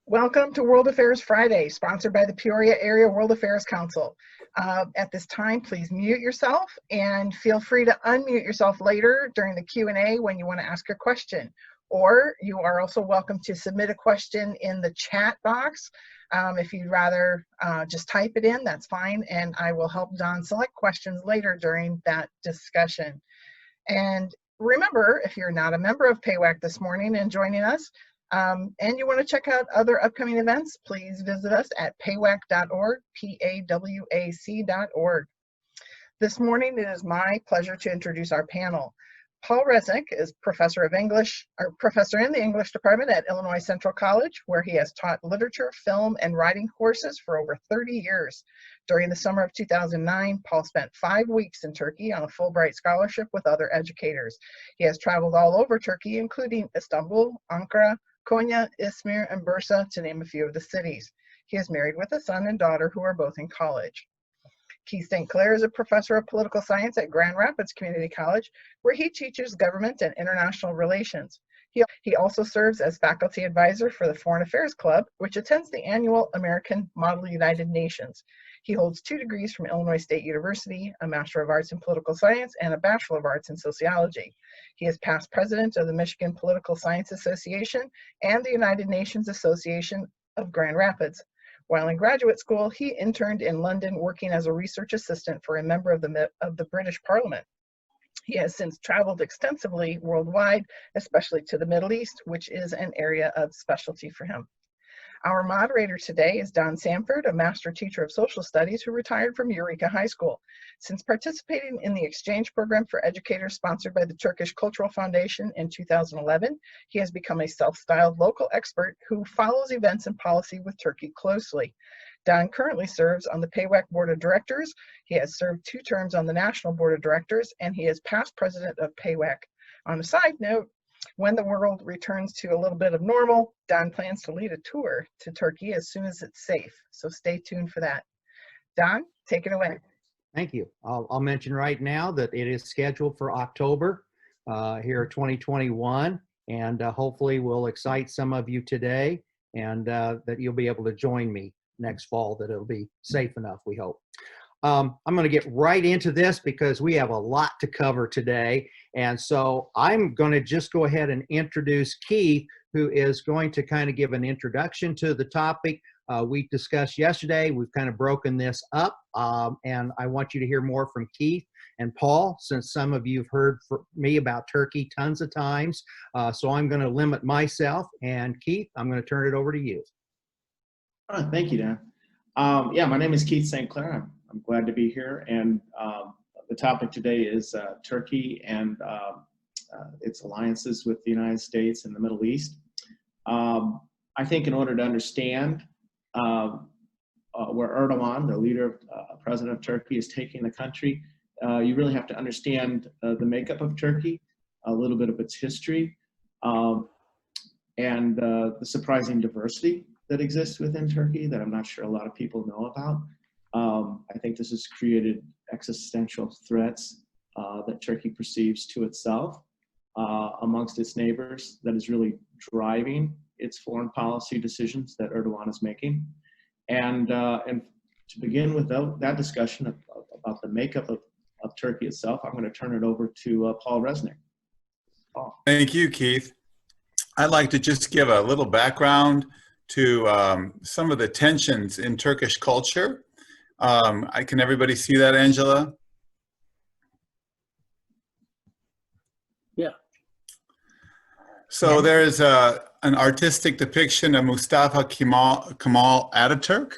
Welcome to World Affairs Friday, sponsored by the Peoria Area World Affairs Council. At this time, please mute yourself and feel free to unmute yourself later during the Q&A when you want to ask a question. Or you are also welcome to submit a question in the chat box. If you'd rather just type it in, that's fine, and I will help Don select questions later during that discussion. And remember, if you're not a member of PAWAC this morning and joining us, and you want to check out other upcoming events, please visit us at pawac.org, PAWAC.org. This morning, it is my pleasure to introduce our panel. Paul Resnick is professor in the English department at Illinois Central College, where he has taught literature, film, and writing courses for over 30 years. During the summer of 2009, Paul spent 5 weeks in Turkey on a Fulbright scholarship with other educators. He has traveled all over Turkey, including Istanbul, Ankara, Konya, Izmir, and Bursa, to name a few of the cities. He is married with a son and daughter who are both in college. Keith St. Clair is a professor of political science at Grand Rapids Community College, where he teaches government and international relations. He also serves as faculty advisor for the Foreign Affairs Club, which attends the annual American Model United Nations. He holds 2 degrees from Illinois State University, a Master of Arts in Political Science, and a Bachelor of Arts in Sociology. He is past president of the Michigan Political Science Association and the United Nations Association of Grand Rapids. While in graduate school, he interned in London working as a research assistant for a member of the British Parliament. He has since traveled extensively worldwide, especially to the Middle East, which is an area of specialty for him. Our moderator today is Don Sanford, a master teacher of social studies who retired from Eureka High School. Since participating in the exchange program for educators sponsored by the Turkish Cultural Foundation in 2011, he has become a self-styled local expert who follows events and policy with Turkey closely. Don currently serves on the PAWAC Board of Directors. He has served 2 terms on the National Board of Directors, and he is past president of PAWAC. On a side note, when the world returns to a little bit of normal, Don plans to lead a tour to Turkey as soon as it's safe. So stay tuned for that. Don, take it away. Thank you. I'll mention right now that it is scheduled for October here 2021, and hopefully we'll excite some of you today, and that you'll be able to join me next fall, that it'll be safe enough, we hope. I'm going to get right into this because we have a lot to cover today. And so I'm going to just go ahead and introduce Keith, who is going to kind of give an introduction to the topic we discussed yesterday. We've kind of broken this up, and I want you to hear more from Keith and Paul, since some of you have heard from me about Turkey tons of times. So I'm going to limit myself. And Keith, I'm going to turn it over to you. Thank you, Dan. Yeah, my name is Keith St. Clair. I'm glad to be here, and the topic today is Turkey and its alliances with the United States and the Middle East. I think in order to understand where Erdogan, the leader, president of Turkey, is taking the country, you really have to understand the makeup of Turkey, a little bit of its history, and the surprising diversity that exists within Turkey that I'm not sure a lot of people know about. I think this has created existential threats that Turkey perceives to itself amongst its neighbors, that is really driving its foreign policy decisions that Erdogan is making. And to begin with that discussion about the makeup of Turkey itself, I'm going to turn it over to Paul Resnick. Paul. Thank you, Keith. I'd like to just give a little background to some of the tensions in Turkish culture. Can everybody see that, Angela? Yeah. So there is an artistic depiction of Mustafa Kemal Ataturk.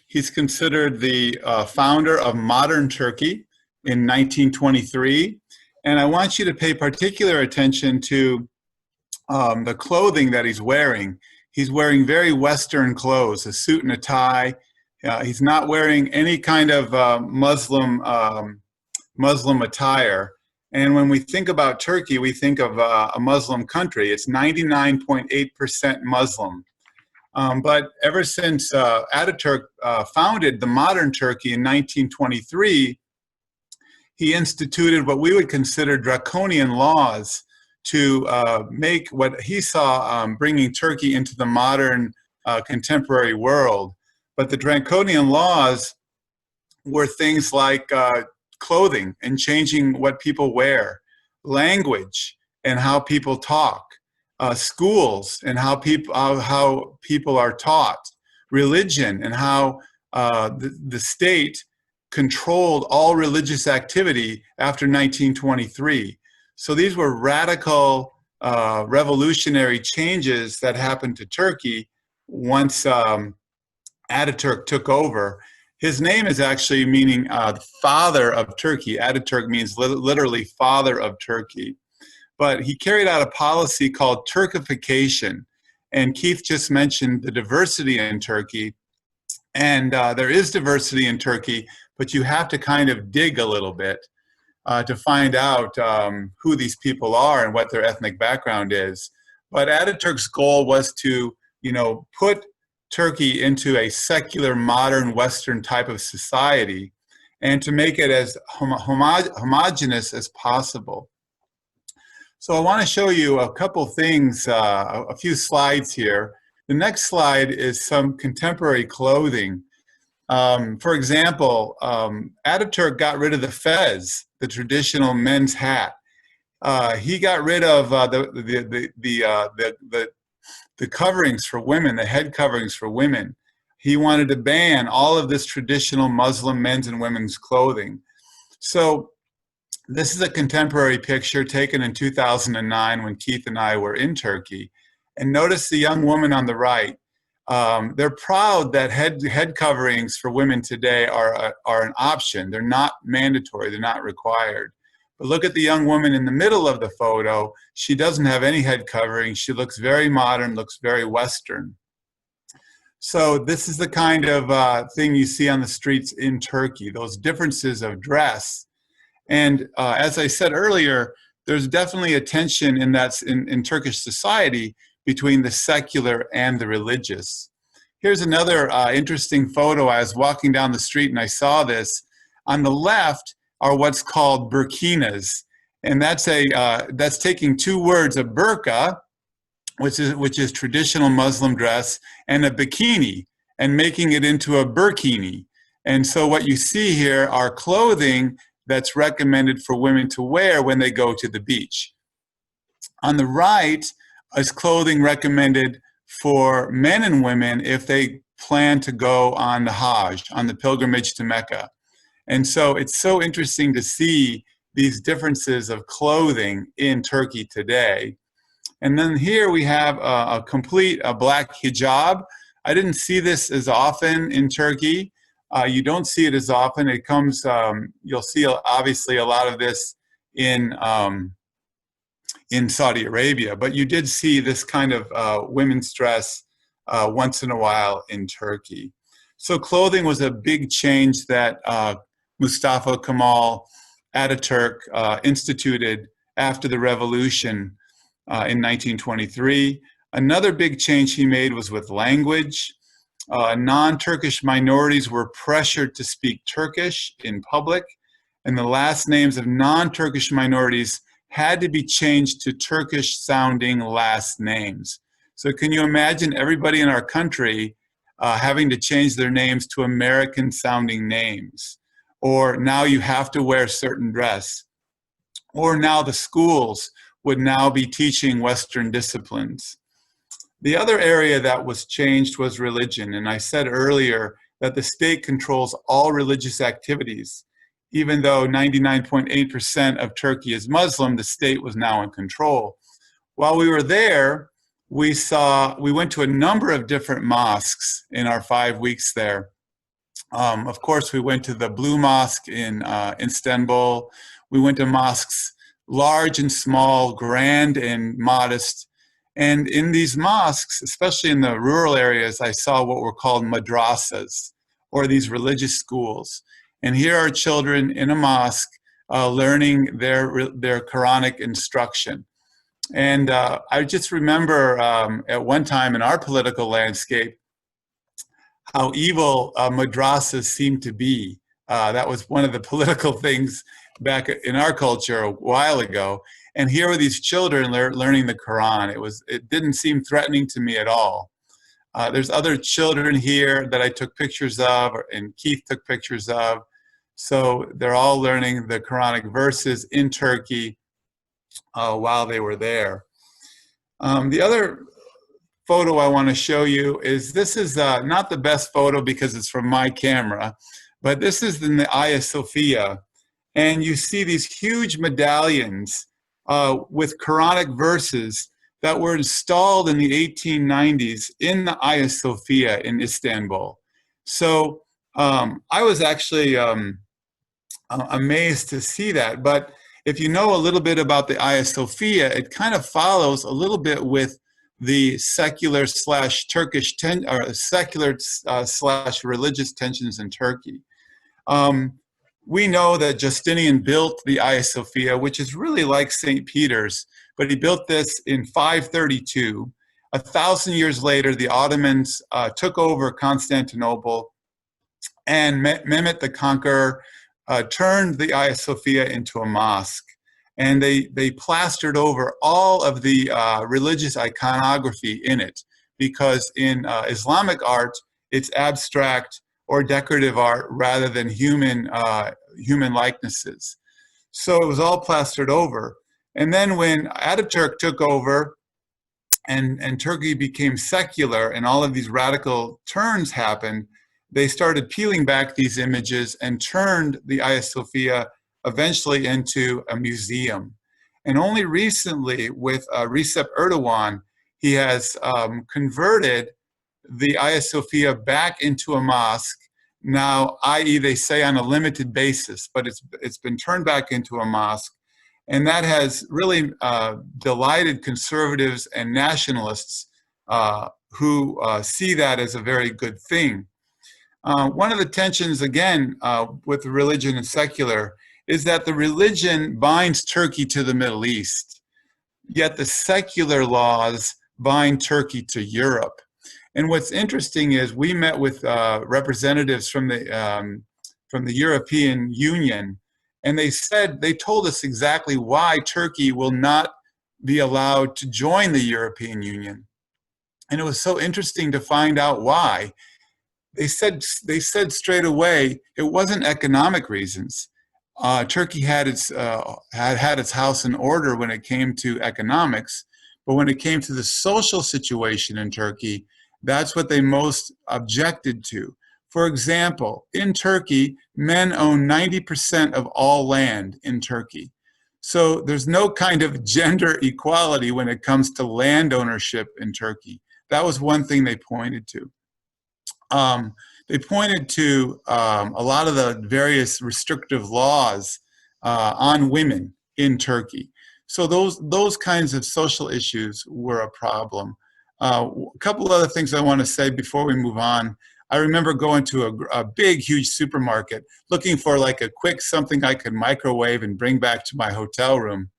He's considered the founder of modern Turkey in 1923. And I want you to pay particular attention to the clothing that he's wearing. He's wearing very Western clothes, a suit and a tie. He's not wearing any kind of Muslim attire. And when we think about Turkey, we think of a Muslim country. It's 99.8% Muslim. But ever since Ataturk founded the modern Turkey in 1923, he instituted what we would consider draconian laws to make what he saw bringing Turkey into the modern contemporary world. But the draconian laws were things like clothing and changing what people wear, language and how people talk, schools and how people are taught, religion and how the state controlled all religious activity after 1923. So these were radical revolutionary changes that happened to Turkey once Ataturk took over. His name is actually meaning father of Turkey. Ataturk means literally father of Turkey. But he carried out a policy called Turkification. And Keith just mentioned the diversity in Turkey. And there is diversity in Turkey, but you have to kind of dig a little bit to find out who these people are and what their ethnic background is. But Ataturk's goal was to, put Turkey into a secular, modern, Western type of society and to make it as homogeneous as possible. So I want to show you a couple things, a few slides here. The next slide is some contemporary clothing. For example, Ataturk got rid of the fez, the traditional men's hat. He got rid of the coverings for women, the head coverings for women. He wanted to ban all of this traditional Muslim men's and women's clothing. So this is a contemporary picture taken in 2009 when Keith and I were in Turkey. And notice the young woman on the right. They're proud that head coverings for women today are an option. They're not mandatory, they're not required. But look at the young woman in the middle of the photo. She doesn't have any head covering. She looks very modern, looks very Western. So this is the kind of thing you see on the streets in Turkey, those differences of dress. And as I said earlier, there's definitely a tension in Turkish society between the secular and the religious. Here's another interesting photo. I was walking down the street and I saw this. On the left are what's called burkinas, and that's taking two words, a burqa, which is traditional Muslim dress, and a bikini, and making it into a burkini. And so what you see here are clothing that's recommended for women to wear when they go to the beach. On the right is clothing recommended for men and women if they plan to go on the Hajj, on the pilgrimage to Mecca. And so it's so interesting to see these differences of clothing in Turkey today. And then here we have a complete black hijab. I didn't see this as often in Turkey. You don't see it as often. It comes, you'll see obviously a lot of this in Saudi Arabia, but you did see this kind of women's dress once in a while in Turkey. So clothing was a big change that Mustafa Kemal Ataturk instituted after the revolution in 1923. Another big change he made was with language. Non-Turkish minorities were pressured to speak Turkish in public, and the last names of non-Turkish minorities had to be changed to Turkish-sounding last names. So can you imagine everybody in our country having to change their names to American-sounding names? Or now you have to wear certain dress. Or now the schools would now be teaching Western disciplines. The other area that was changed was religion. And I said earlier that the state controls all religious activities. Even though 99.8% of Turkey is Muslim, the state was now in control. While we were there, we went to a number of different mosques in our 5 weeks there. Of course, we went to the Blue Mosque in Istanbul. We went to mosques large and small, grand and modest. And in these mosques, especially in the rural areas, I saw what were called madrasas, or these religious schools. And here are children in a mosque learning their Quranic instruction. And I just remember at one time in our political landscape, how evil madrasas seemed to be. That was one of the political things back in our culture a while ago. And here were these children learning the Quran. It didn't seem threatening to me at all. There's other children here that I took pictures of, and Keith took pictures of. So they're all learning the Quranic verses in Turkey while they were there. The other photo I want to show you is, this is not the best photo because it's from my camera, but this is in the Hagia Sophia. And you see these huge medallions with Quranic verses that were installed in the 1890s in the Hagia Sophia in Istanbul. So I was actually amazed to see that. But if you know a little bit about the Hagia Sophia, it kind of follows a little bit with the secular slash Turkish or secular slash religious tensions in Turkey. We know that Justinian built the Hagia Sophia, which is really like St. Peter's, but he built this in 532. 1,000 years later, the Ottomans took over Constantinople, and Mehmet the Conqueror turned the Hagia Sophia into a mosque. And they plastered over all of the religious iconography in it, because in Islamic art, it's abstract or decorative art rather than human likenesses. So it was all plastered over. And then when Ataturk took over and Turkey became secular and all of these radical turns happened, they started peeling back these images and turned the Hagia Sophia eventually into a museum. And only recently, with Recep Erdogan, he has converted the Hagia Sophia back into a mosque now, i.e. they say on a limited basis, but it's been turned back into a mosque. And that has really delighted conservatives and nationalists who see that as a very good thing. One of the tensions, again, with religion and secular is that the religion binds Turkey to the Middle East, yet the secular laws bind Turkey to Europe. And what's interesting is we met with representatives from the European Union, and they told us exactly why Turkey will not be allowed to join the European Union. And it was so interesting to find out why. They said straight away it wasn't economic reasons. Turkey had its house in order when it came to economics, but when it came to the social situation in Turkey, that's what they most objected to. For example, in Turkey, men own 90% of all land in Turkey. So there's no kind of gender equality when it comes to land ownership in Turkey. That was one thing they pointed to. They pointed to a lot of the various restrictive laws on women in Turkey. So those kinds of social issues were a problem. A couple of other things I want to say before we move on. I remember going to a big, huge supermarket looking for like a quick something I could microwave and bring back to my hotel room.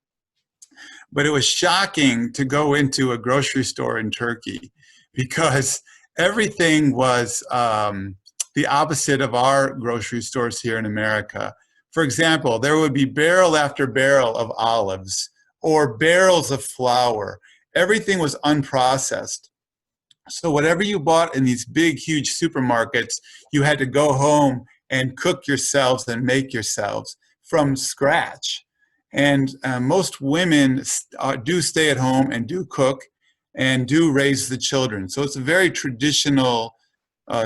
But it was shocking to go into a grocery store in Turkey because everything was the opposite of our grocery stores here in America. For example, there would be barrel after barrel of olives or barrels of flour. Everything was unprocessed. So whatever you bought in these big, huge supermarkets, you had to go home and cook yourselves and make yourselves from scratch. And most women do stay at home and do cook and do raise the children. So it's a very traditional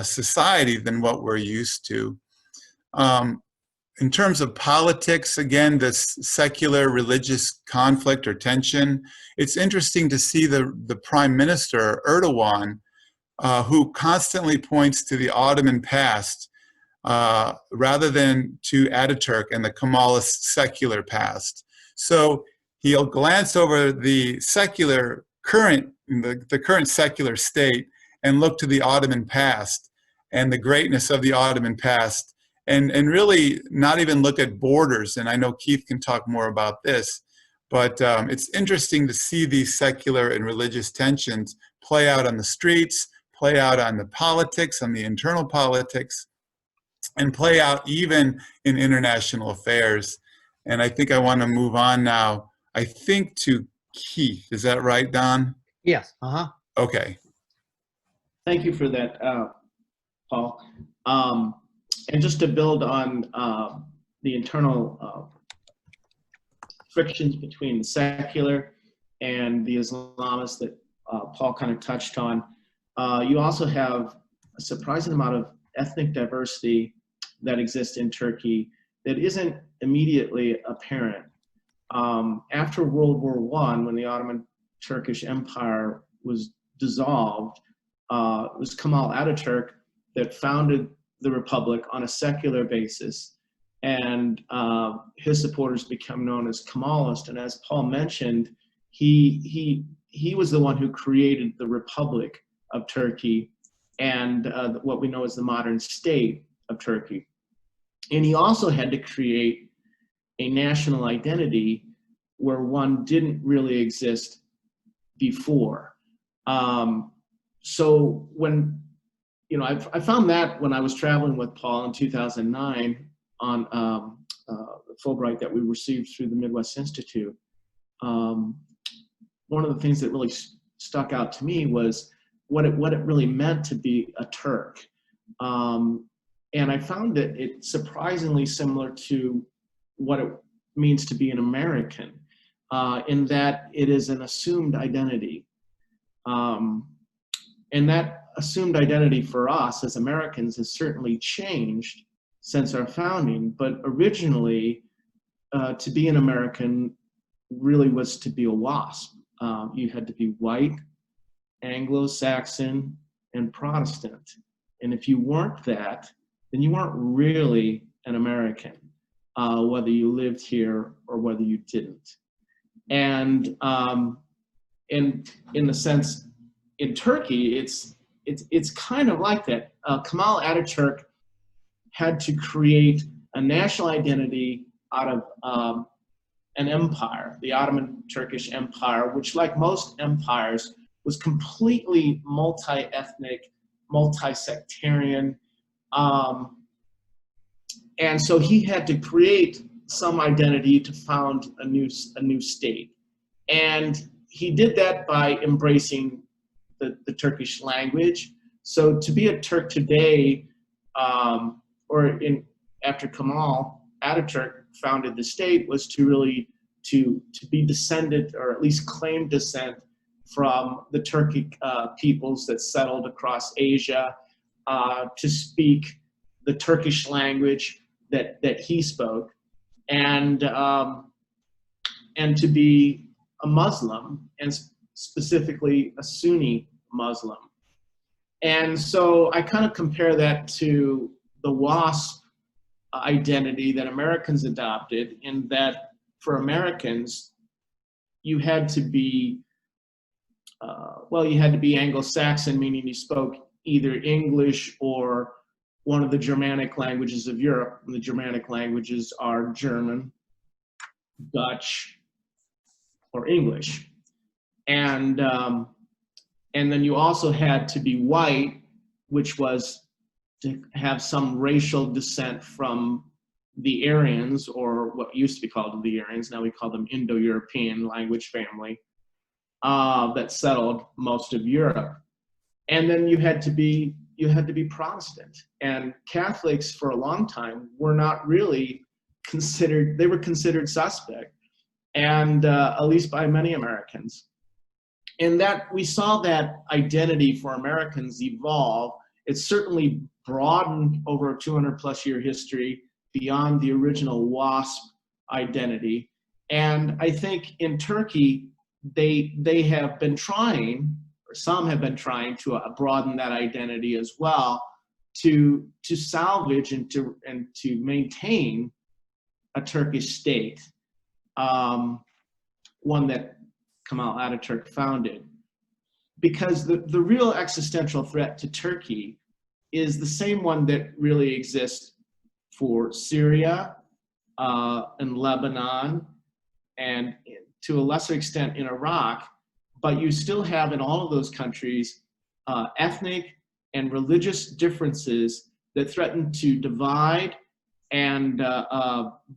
society than what we're used to. In terms of politics, again, this secular religious conflict or tension, it's interesting to see the Prime Minister, Erdogan, who constantly points to the Ottoman past rather than to Ataturk and the Kemalist secular past. So he'll glance over the secular current, the current secular state and look to the Ottoman past and the greatness of the Ottoman past. And really not even look at borders. And I know Keith can talk more about this, but it's interesting to see these secular and religious tensions play out on the streets, play out on the politics, on the internal politics, and play out even in international affairs. And I think I want to move on now, I think, to Keith. Is that right, Don? Yes. Uh-huh. Okay. Thank you for that, Paul. And just to build on the internal frictions between the secular and the Islamists that Paul kind of touched on, you also have a surprising amount of ethnic diversity that exists in Turkey that isn't immediately apparent. After World War I, when the Ottoman Turkish Empire was dissolved, it was Kemal Ataturk that founded the republic on a secular basis, and his supporters become known as Kemalist. And as Paul mentioned, he was the one who created the Republic of Turkey and what we know as the modern state of Turkey. And he also had to create a national identity where one didn't really exist before. So when, you know, I found that when I was traveling with Paul in 2009 on Fulbright that we received through the Midwest Institute, one of the things that really stuck out to me was what it really meant to be a Turk. And I found it surprisingly similar to what it means to be an American, in that it is an assumed identity. And that assumed identity for us as Americans has certainly changed since our founding, but originally to be an American really was to be a WASP. You had to be white, Anglo-Saxon, and Protestant. And if you weren't that, then you weren't really an American, whether you lived here or whether you didn't. And in the sense, in Turkey, it's kind of like that. Kemal Ataturk had to create a national identity out of an empire, the Ottoman Turkish Empire, which, like most empires, was completely multi-ethnic, multi-sectarian. And so he had to create some identity to found a new state. And he did that by embracing the Turkish language. So to be a Turk today, after Kemal Ataturk founded the state, was to really to be descended, or at least claim descent from the Turkic peoples that settled across Asia, to speak the Turkish language that he spoke, and to be a Muslim, and specifically a Sunni Muslim. And so I kind of compare that to the WASP identity that Americans adopted, in that for Americans, you had to be, you had to be Anglo-Saxon, meaning you spoke either English or one of the Germanic languages of Europe. And the Germanic languages are German, Dutch, or English. And then you also had to be white, which was to have some racial descent from the Aryans, or what used to be called the Aryans, now we call them Indo-European language family, that settled most of Europe. And then you had to be Protestant. And Catholics for a long time were not really considered, they were considered suspect, and at least by many Americans. And that we saw that identity for Americans evolve. It's certainly broadened over a 200+ year history beyond the original WASP identity. And I think in Turkey, they have been trying, or some have been trying, to broaden that identity as well, to salvage and to maintain a Turkish state, one that Kemal Ataturk founded. Because the real existential threat to Turkey is the same one that really exists for Syria and Lebanon, and to a lesser extent in Iraq. But you still have in all of those countries ethnic and religious differences that threaten to divide and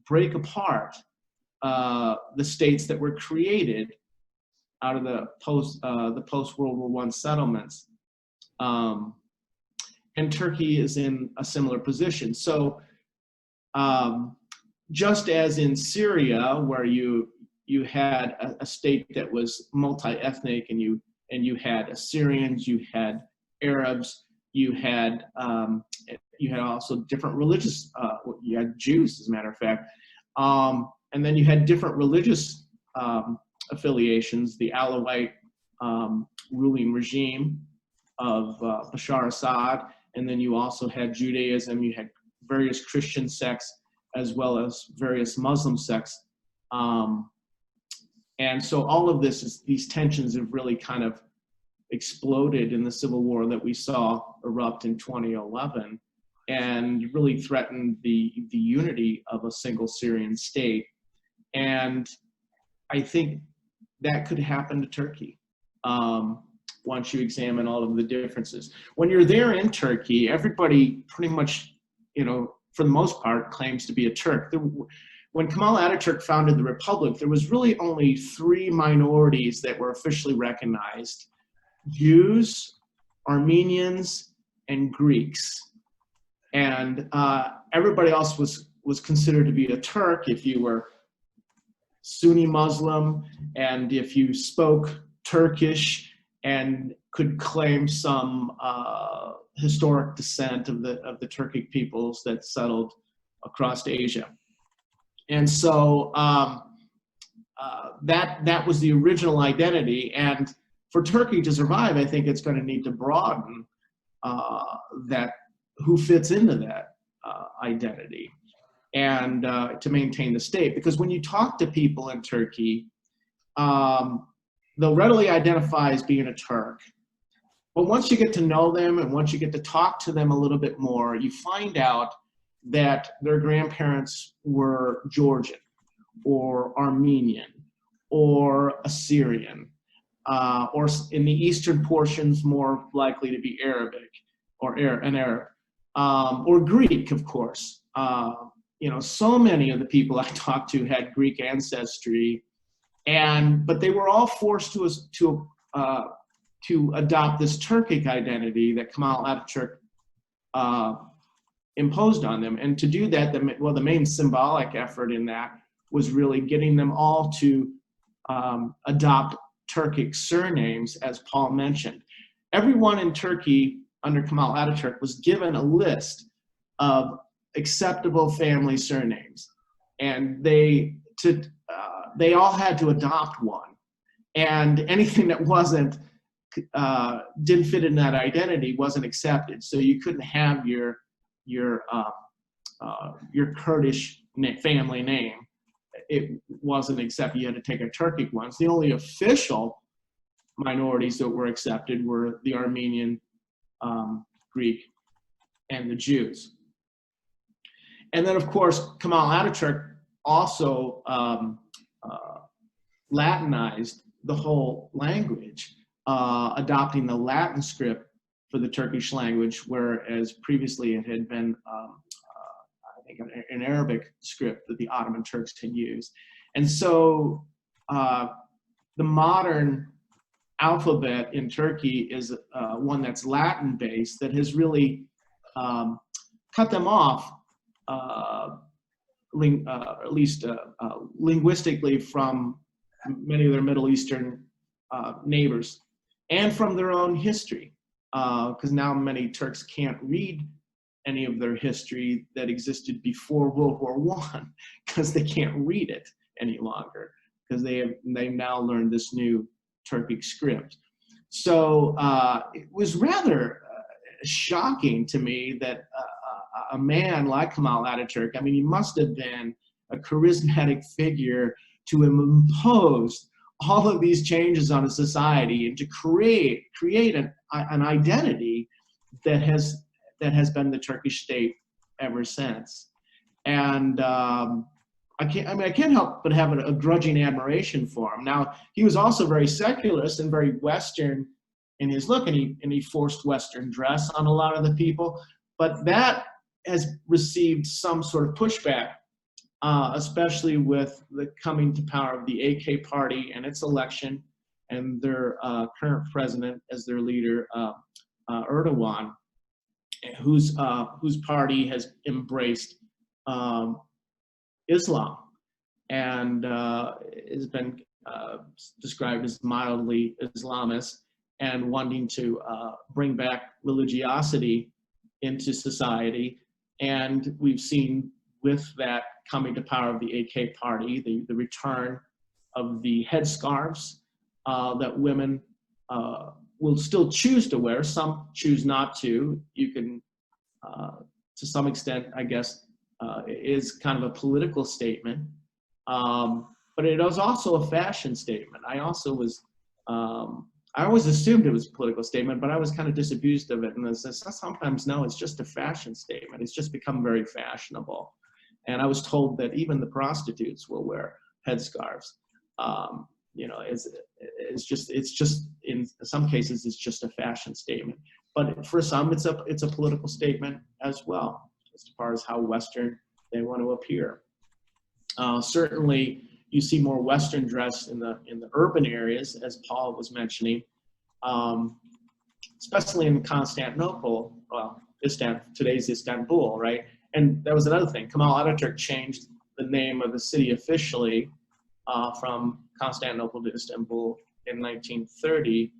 break apart the states that were created out of the post World War I settlements. And Turkey is in a similar position. So just as in Syria, where you had a state that was multi-ethnic, and you had Assyrians, you had Arabs, you had also different religious, you had Jews, as a matter of fact, and then you had different religious affiliations, the Alawite ruling regime of Bashar Assad, and then you also had Judaism, you had various Christian sects, as well as various Muslim sects. And so all of these tensions have really kind of exploded in the civil war that we saw erupt in 2011, and really threatened the unity of a single Syrian state. And I think that could happen to Turkey once you examine all of the differences. When you're there in Turkey, everybody pretty much, for the most part, claims to be a Turk. When Kemal Ataturk founded the republic, there was really only 3 minorities that were officially recognized: Jews, Armenians, and Greeks. And everybody else was considered to be a Turk if you were Sunni Muslim, and if you spoke Turkish and could claim some historic descent of the Turkic peoples that settled across Asia. And so that was the original identity. And for Turkey to survive, I think it's going to need to broaden that who fits into that identity, and to maintain the state. Because when you talk to people in Turkey, they'll readily identify as being a Turk. But once you get to know them, and once you get to talk to them a little bit more, you find out that their grandparents were Georgian, or Armenian, or Assyrian, or in the eastern portions more likely to be Arabic, or an Arab, or Greek, of course. So many of the people I talked to had Greek ancestry, but they were all forced to adopt this Turkic identity that Kemal Ataturk imposed on them. And to do that, the main symbolic effort in that was really getting them all to adopt Turkic surnames, as Paul mentioned. Everyone in Turkey under Kemal Ataturk was given a list of acceptable family surnames, and they all had to adopt one. And anything that didn't fit in that identity wasn't accepted. So you couldn't have your Kurdish family name. It wasn't accepted. You had to take a Turkic one. So the only official minorities that were accepted were the Armenian, Greek, and the Jews. And then, of course, Kemal Ataturk also Latinized the whole language, adopting the Latin script for the Turkish language, whereas previously it had been, I think, an Arabic script that the Ottoman Turks had used. And so the modern alphabet in Turkey is one that's Latin-based, that has really cut them off, at least linguistically, from many of their Middle Eastern neighbors, and from their own history, because now many Turks can't read any of their history that existed before World War I, because they can't read it any longer, because they've now learned this new Turkic script. So it was rather shocking to me that a man like Kemal Ataturk, I mean, he must have been a charismatic figure to impose all of these changes on a society, and to create an identity that has been the Turkish state ever since. And I can't help but have a grudging admiration for him. Now, he was also very secularist and very Western in his look, and he forced Western dress on a lot of the people, but that has received some sort of pushback, especially with the coming to power of the AK party and its election, and their current president as their leader, Erdogan, whose party has embraced Islam and has been described as mildly Islamist and wanting to bring back religiosity into society. And we've seen with that coming to power of the AK party, the return of the headscarves that women will still choose to wear. Some choose not to. You can, to some extent, I guess, it is kind of a political statement. But it was also a fashion statement. I also was, I always assumed it was a political statement, but I was kind of disabused of it. And sometimes, no, it's just a fashion statement. It's just become very fashionable. And I was told that even the prostitutes will wear headscarves. You know, it's just in some cases, it's just a fashion statement. But for some, it's a political statement as well, as far as how Western they want to appear. Certainly, you see more Western dress in the urban areas, as Paul was mentioning, especially in Constantinople. Well, today's Istanbul, right? And that was another thing. Kemal Ataturk changed the name of the city officially from Constantinople to Istanbul in 1930,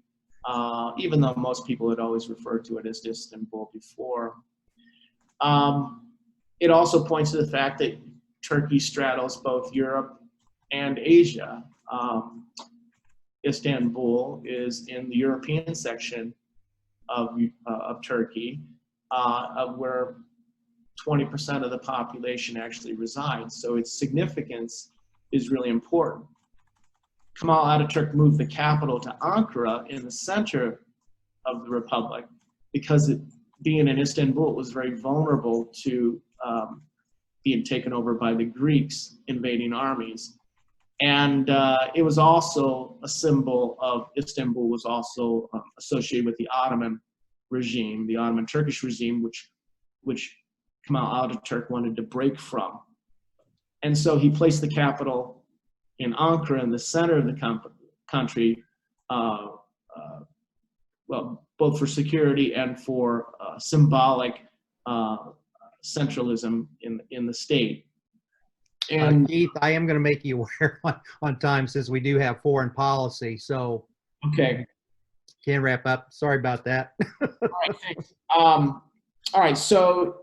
even though most people had always referred to it as Istanbul before. It also points to the fact that Turkey straddles both Europe and Asia. Istanbul is in the European section of Turkey, where 20% of the population actually resides. So its significance is really important. Kemal Ataturk moved the capital to Ankara in the center of the republic because being in Istanbul, it was very vulnerable to being taken over by the Greeks invading armies. And it was also a symbol of, Istanbul was also associated with the Ottoman regime, the Ottoman Turkish regime, which Kemal Ataturk wanted to break from. And so he placed the capital in Ankara in the center of the country, well, both for security and for symbolic centralism in the state. And Keith, I am going to make you aware on time since we do have foreign policy. So okay, can't wrap up. Sorry about that. all right, thanks. All right, so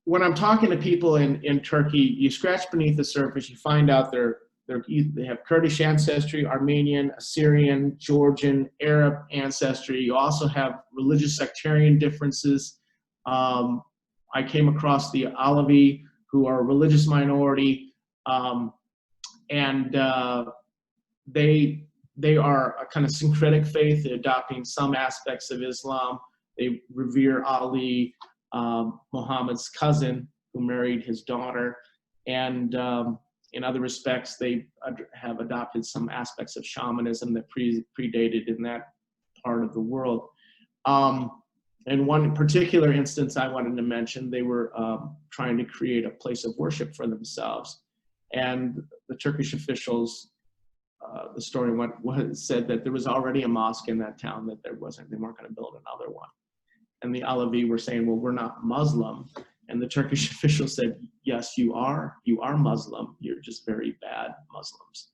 when I'm talking to people in Turkey, you scratch beneath the surface, you find out they have Kurdish ancestry, Armenian, Assyrian, Georgian, Arab ancestry. You also have religious sectarian differences. I came across the Alevi, who are a religious minority, and they are a kind of syncretic faith, adopting some aspects of Islam. They revere Ali, Muhammad's cousin, who married his daughter, and in other respects, they have adopted some aspects of shamanism that predated in that part of the world. In one particular instance I wanted to mention, they were trying to create a place of worship for themselves. And the Turkish officials, the story said that there was already a mosque in that town, that they weren't going to build another one. And the Alevi were saying, well, we're not Muslim. And the Turkish official said, yes, you are Muslim. You're just very bad Muslims.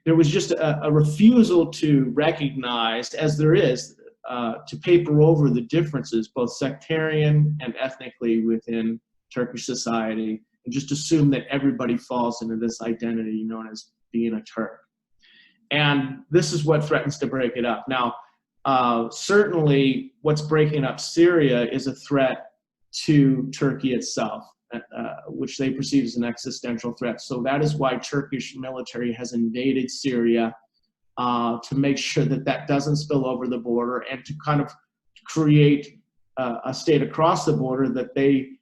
There was just a refusal to recognize, as there is, to paper over the differences, both sectarian and ethnically, within Turkish society, and just assume that everybody falls into this identity known as being a Turk. And this is what threatens to break it up. Now, certainly what's breaking up Syria is a threat to Turkey itself, which they perceive as an existential threat. So that is why Turkish military has invaded Syria, to make sure that that doesn't spill over the border, and to kind of create a state across the border that they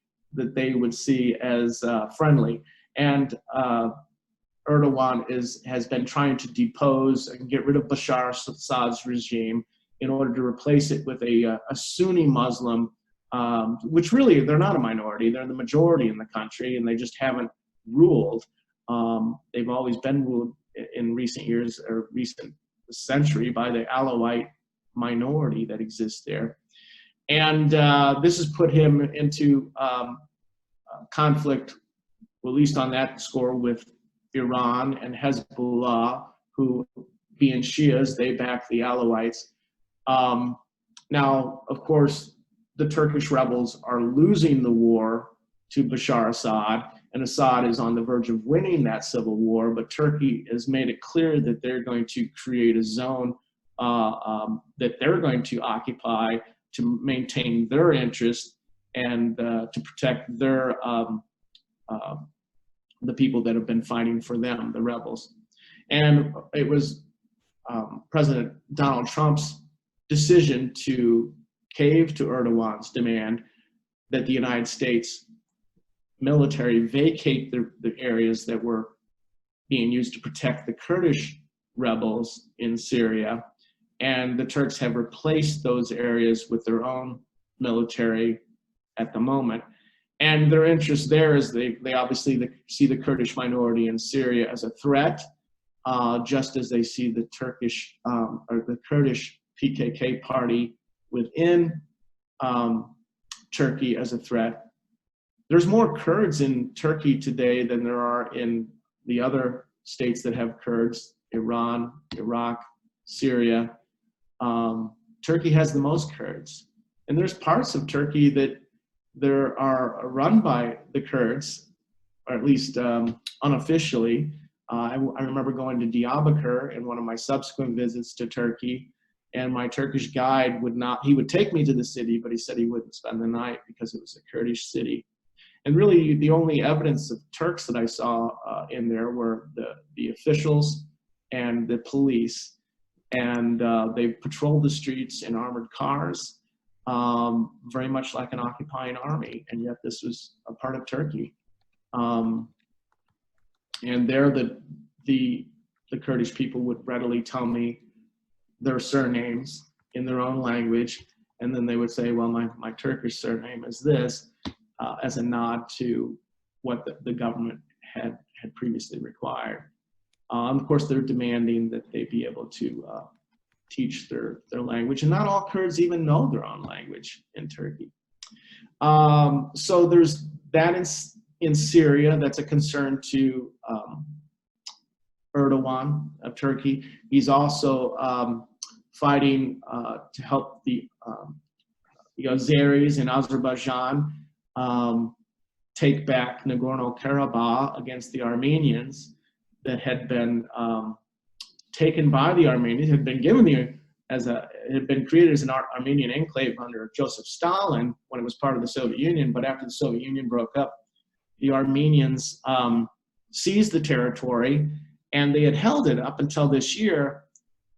would see as friendly. And Erdogan has been trying to depose and get rid of Bashar al-Assad's regime in order to replace it with a Sunni Muslim, which really, they're not a minority, they're the majority in the country, and they just haven't ruled. They've always been ruled in recent years, or recent century, by the Alawite minority that exists there. And this has put him into conflict, at least on that score, with Iran and Hezbollah, who, being Shias, they back the Alawites. Now, of course, the Turkish rebels are losing the war to Bashar Assad, and Assad is on the verge of winning that civil war, but Turkey has made it clear that they're going to create a zone that they're going to occupy to maintain their interest and to protect their the people that have been fighting for them, the rebels. And it was President Donald Trump's decision to cave to Erdogan's demand that the United States military vacate the areas that were being used to protect the Kurdish rebels in Syria. And the Turks have replaced those areas with their own military at the moment. And their interest there is they obviously see the Kurdish minority in Syria as a threat, just as they see the Turkish or the Kurdish PKK party within Turkey as a threat. There's more Kurds in Turkey today than there are in the other states that have Kurds: Iran, Iraq, Syria. Turkey has the most Kurds. And there's parts of Turkey that there are run by the Kurds, or at least unofficially. I remember going to Diyarbakir in one of my subsequent visits to Turkey, and my Turkish guide he would take me to the city, but he said he wouldn't spend the night because it was a Kurdish city. And really the only evidence of Turks that I saw in there were the officials and the police. And they patrolled the streets in armored cars, very much like an occupying army, and yet this was a part of Turkey. And there the Kurdish people would readily tell me their surnames in their own language, and then they would say, well, my Turkish surname is this, as a nod to what the government had previously required. Of course, they're demanding that they be able to teach their language, and not all Kurds even know their own language in Turkey. So there's that in Syria. That's a concern to Erdogan of Turkey. He's also fighting to help the Azeris in Azerbaijan take back Nagorno-Karabakh against the Armenians that had been taken by the Armenians, had been created as an Armenian enclave under Joseph Stalin when it was part of the Soviet Union. But after the Soviet Union broke up, the Armenians seized the territory, and they had held it up until this year,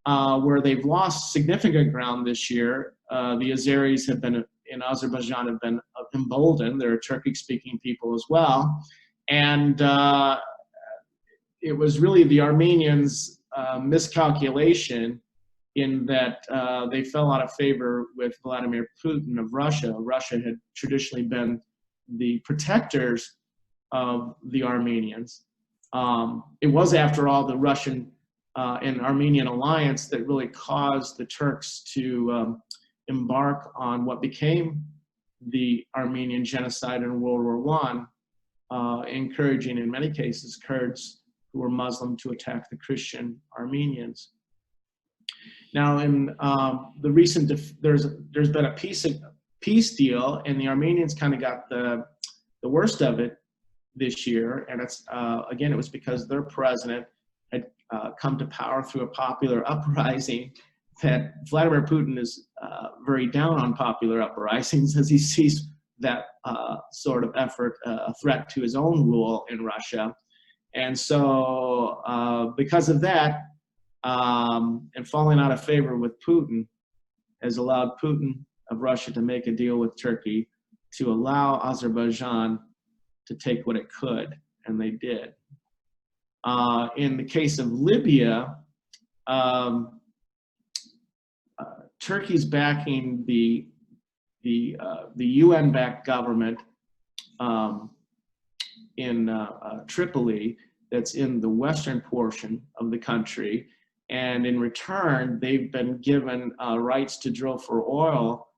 where they've lost significant ground this year. The Azeris have been in Azerbaijan have been emboldened. They're a Turkic-speaking people as well, and it was really the Armenians' miscalculation in that they fell out of favor with Vladimir Putin of Russia. Russia had traditionally been the protectors of the Armenians. It was, after all, the Russian and Armenian alliance that really caused the Turks to embark on what became the Armenian genocide in World War I, encouraging, in many cases, Kurds who were Muslim to attack the Christian Armenians. Now, in the recent, there's been a peace deal, and the Armenians kind of got the worst of it this year, and it's again, it was because their president had come to power through a popular uprising. That Vladimir Putin is very down on popular uprisings, as he sees that sort of effort a threat to his own rule in Russia. And so because of that, and falling out of favor with Putin, has allowed Putin of Russia to make a deal with Turkey to allow Azerbaijan to take what it could, and they did. In the case of Libya, Turkey's backing the UN-backed government in Tripoli, that's in the western portion of the country, And in return, they've been given rights to drill for oil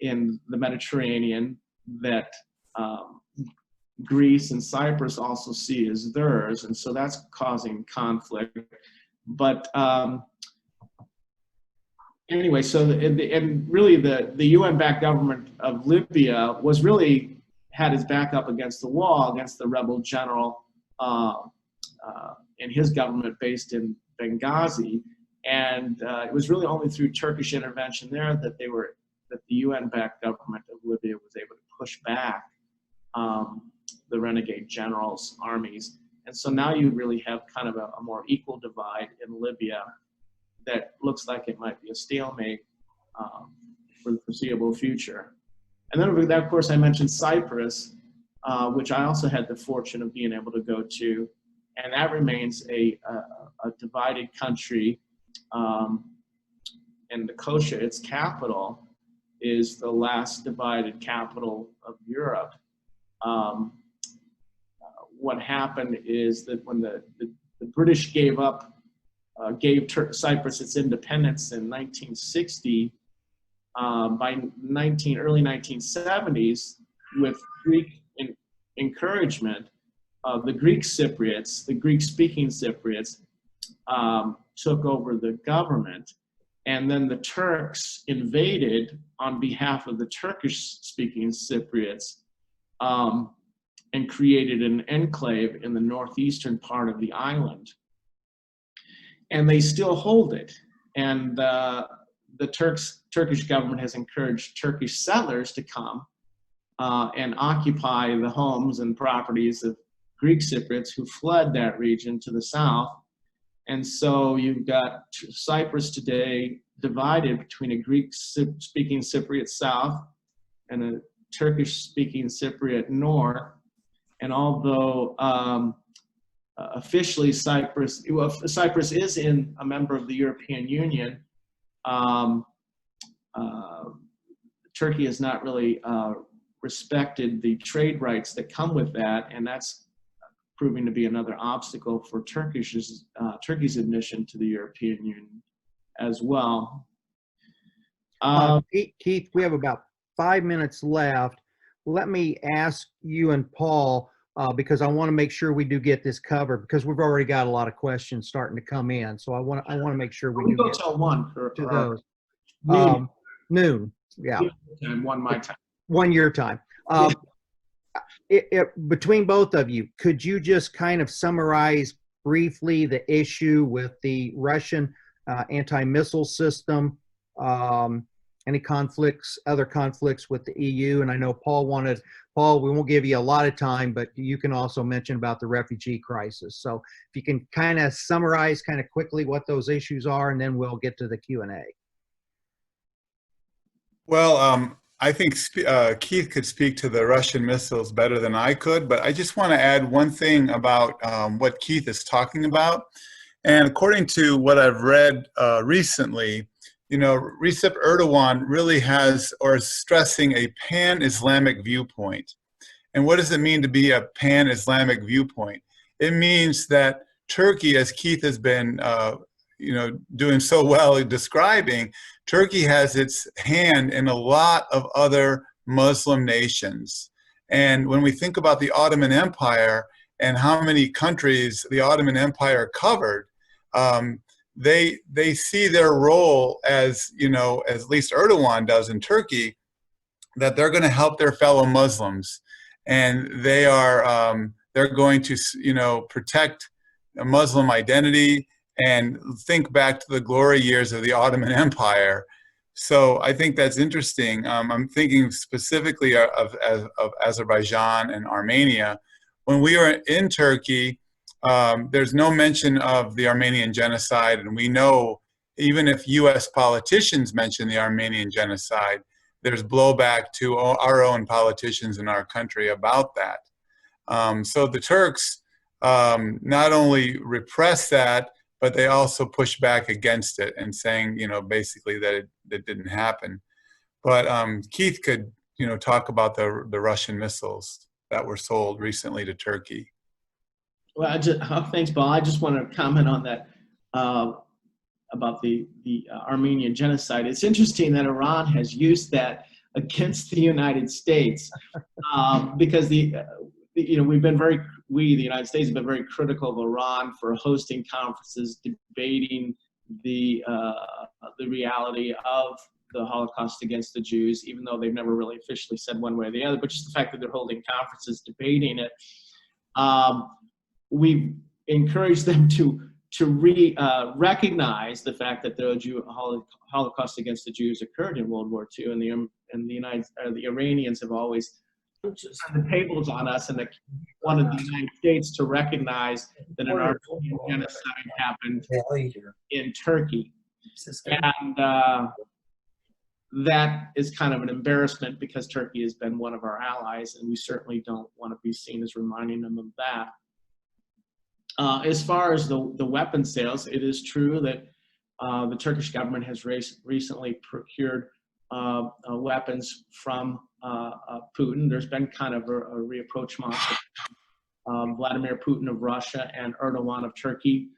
in the Mediterranean that Greece and Cyprus also see as theirs, and so that's causing conflict. But anyway, so and really the UN-backed government of Libya was really had his back up against the wall against the rebel general and his government based in Benghazi, and it was really only through Turkish intervention there that the UN-backed government of Libya was able to push back the renegade generals' armies. And so now you really have kind of a more equal divide in Libya that looks like it might be a stalemate for the foreseeable future. And then over that, of course, I mentioned Cyprus, which I also had the fortune of being able to go to. And that remains a divided country. And Nicosia, its capital, is the last divided capital of Europe. What happened is that when the British gave Cyprus its independence in 1960, by early 1970s, with Greek encouragement, the Greek Cypriots, the Greek-speaking Cypriots, took over the government, and then the Turks invaded on behalf of the Turkish-speaking Cypriots and created an enclave in the northeastern part of the island. And they still hold it. And the Turkish government has encouraged Turkish settlers to come and occupy the homes and properties of Greek Cypriots who fled that region to the south. And so you've got Cyprus today divided between a Greek-speaking Cypriot south and a Turkish-speaking Cypriot north. And although officially Cyprus is a member of the European Union, Turkey has not really respected the trade rights that come with that, and that's proving to be another obstacle for Turkey's admission to the European Union as well. Keith, we have about 5 minutes left. Let me ask you and Paul, because I want to make sure we do get this covered, because we've already got a lot of questions starting to come in. So I want to make sure we do go get till 1 to those. noon. Yeah. And 1 my time. 1 your time. Between both of you, could you just kind of summarize briefly the issue with the Russian anti-missile system? Any other conflicts with the EU? And I know Paul, we won't give you a lot of time, but you can also mention about the refugee crisis. So if you can kind of summarize kind of quickly what those issues are, and then we'll get to the Q&A. Well, I think Keith could speak to the Russian missiles better than I could, but I just want to add one thing about what Keith is talking about. And according to what I've read recently, Recep Erdogan really has, or is stressing, a pan-Islamic viewpoint. And what does it mean to be a pan-Islamic viewpoint? It means that Turkey, as Keith has been doing so well describing, Turkey has its hand in a lot of other Muslim nations. And when we think about the Ottoman Empire and how many countries the Ottoman Empire covered, they see their role as, as at least Erdogan does in Turkey, that they're going to help their fellow Muslims, and they're going to protect a Muslim identity and think back to the glory years of the Ottoman Empire. So I think that's interesting. I'm thinking specifically of Azerbaijan and Armenia. When we were in Turkey, there's no mention of the Armenian genocide, and we know even if U.S. politicians mention the Armenian genocide, there's blowback to our own politicians in our country about that. So the Turks not only repress that, but they also push back against it and saying, basically that it didn't happen. But Keith could, talk about the Russian missiles that were sold recently to Turkey. Well, thanks, Paul. I just want to comment on that. about the Armenian genocide. It's interesting that Iran has used that against the United States because the United States have been very critical of Iran for hosting conferences debating the reality of the Holocaust against the Jews, even though they've never really officially said one way or the other, but just the fact that they're holding conferences debating it. We've encouraged them to recognize the fact that the Holocaust against the Jews occurred in World War II, and the Iranians have always turned the tables on us, and they wanted the United States to recognize that an Armenian genocide happened in Turkey, and that is kind of an embarrassment because Turkey has been one of our allies, and we certainly don't want to be seen as reminding them of that. As far as the weapon sales, it is true that the Turkish government has recently procured weapons from Putin. There's been kind of a rapprochement with Vladimir Putin of Russia and Erdogan of Turkey.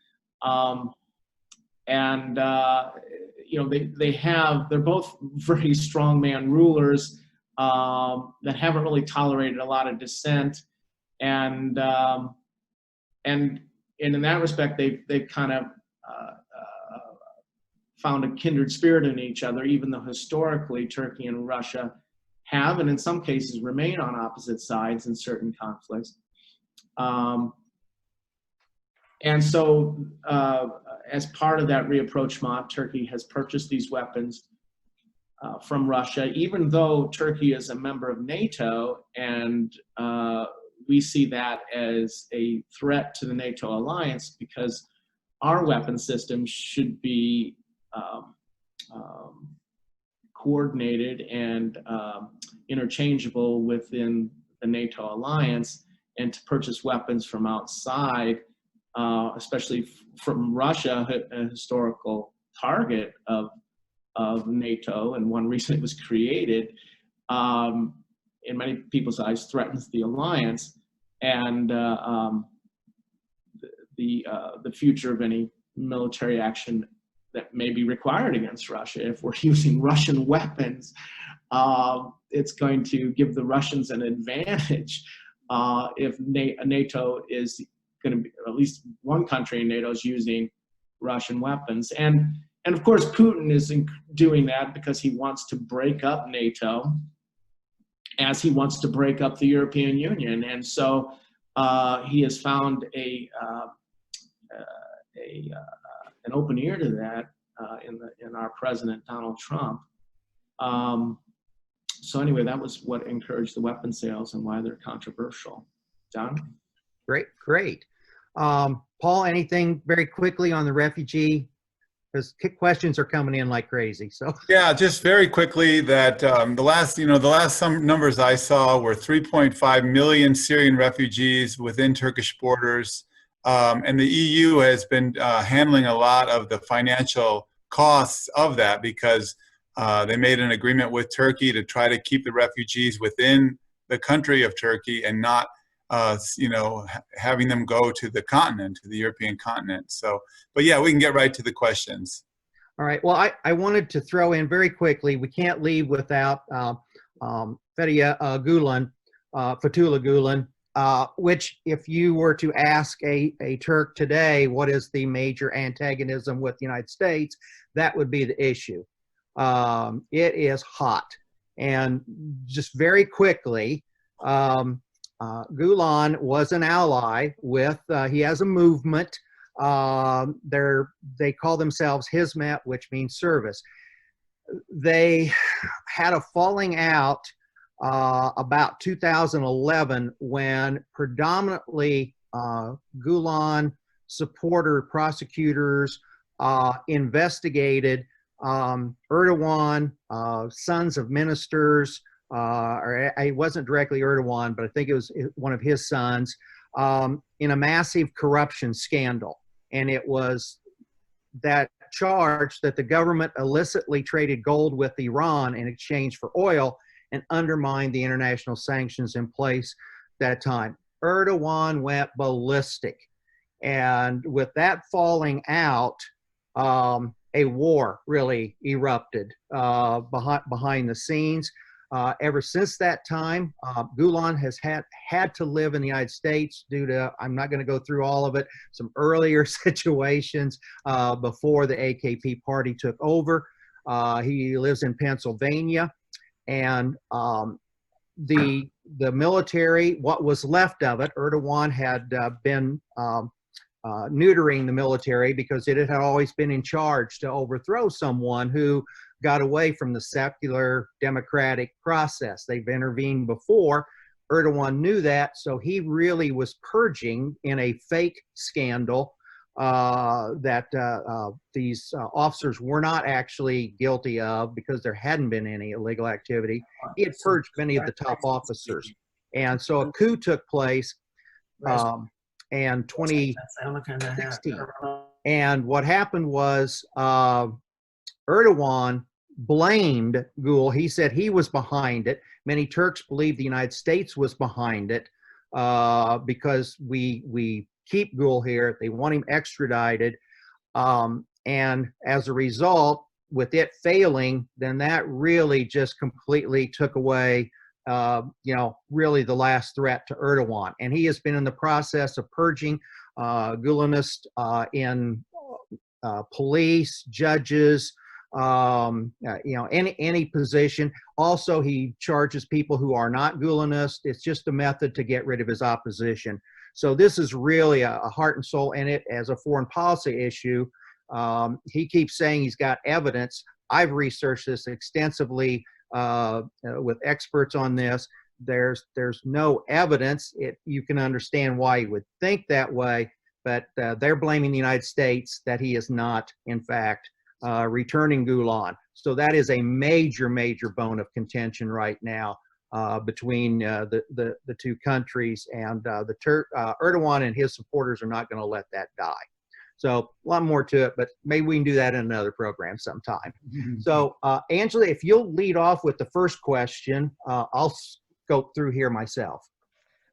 They're both very strongman rulers that haven't really tolerated a lot of dissent, and in that respect, they've kind of found a kindred spirit in each other, even though historically Turkey and Russia have, and in some cases remain on opposite sides in certain conflicts. And so as part of that rapprochement, Turkey has purchased these weapons from Russia, even though Turkey is a member of NATO, and we see that as a threat to the NATO alliance because our weapon system should be coordinated and interchangeable within the NATO alliance, and to purchase weapons from outside, especially from Russia, a historical target of NATO, and one reason it was created, in many people's eyes, threatens the alliance and the future of any military action that may be required against Russia. If we're using Russian weapons, it's going to give the Russians an advantage if NATO is going to be, at least one country in NATO is using Russian weapons. And of course, Putin is doing that because he wants to break up NATO, as he wants to break up the European Union. And so he has found an open ear to that in our president, Donald Trump. So anyway, that was what encouraged the weapon sales and why they're controversial. John? Great. Paul, anything very quickly on the refugee? Because questions are coming in like crazy. So yeah, just very quickly that the last some numbers I saw were 3.5 million Syrian refugees within Turkish borders, and the EU has been handling a lot of the financial costs of that because they made an agreement with Turkey to try to keep the refugees within the country of Turkey and not having them go to the continent, to the European continent. So, but yeah, we can get right to the questions. All right. Well, I wanted to throw in very quickly, we can't leave without Fethullah Gulen, which if you were to ask a Turk today, what is the major antagonism with the United States, that would be the issue. It is hot. And just very quickly, Gulen was an ally with, he has a movement, they call themselves Hizmet, which means service. They had a falling out about 2011 when predominantly Gulen supporter prosecutors investigated Erdogan, sons of ministers, or it wasn't directly Erdogan, but I think it was one of his sons, in a massive corruption scandal. And it was that charge that the government illicitly traded gold with Iran in exchange for oil and undermined the international sanctions in place that time. Erdogan went ballistic. And with that falling out, a war really erupted behind the scenes. Ever since that time, Gulen has had to live in the United States due to, I'm not going to go through all of it, some earlier situations before the AKP party took over. He lives in Pennsylvania, and the military, what was left of it, Erdogan had been neutering the military because it had always been in charge to overthrow someone who got away from the secular democratic process. They've intervened before. Erdogan knew that, so he really was purging in a fake scandal that these officers were not actually guilty of because there hadn't been any illegal activity. He had purged many of the top officers. And so a coup took place in 2016. And what happened was Erdogan blamed Gül. He said he was behind it. Many Turks believe the United States was behind it because we keep Gül here. They want him extradited. And as a result, with it failing, then that really just completely took away, really the last threat to Erdogan. And he has been in the process of purging Gülenists in police, judges, any position. Also, he charges people who are not Gülenists. It's just a method to get rid of his opposition. So this is really a heart and soul in it as a foreign policy issue. He keeps saying he's got evidence. I've researched this extensively with experts on this. There's no evidence. You can understand why he would think that way, but they're blaming the United States that he is not, in fact, returning Gülen. So that is a major, major bone of contention right now between the two countries, and Erdogan and his supporters are not going to let that die. So a lot more to it, but maybe we can do that in another program sometime. So Angela, if you'll lead off with the first question, I'll go through here myself.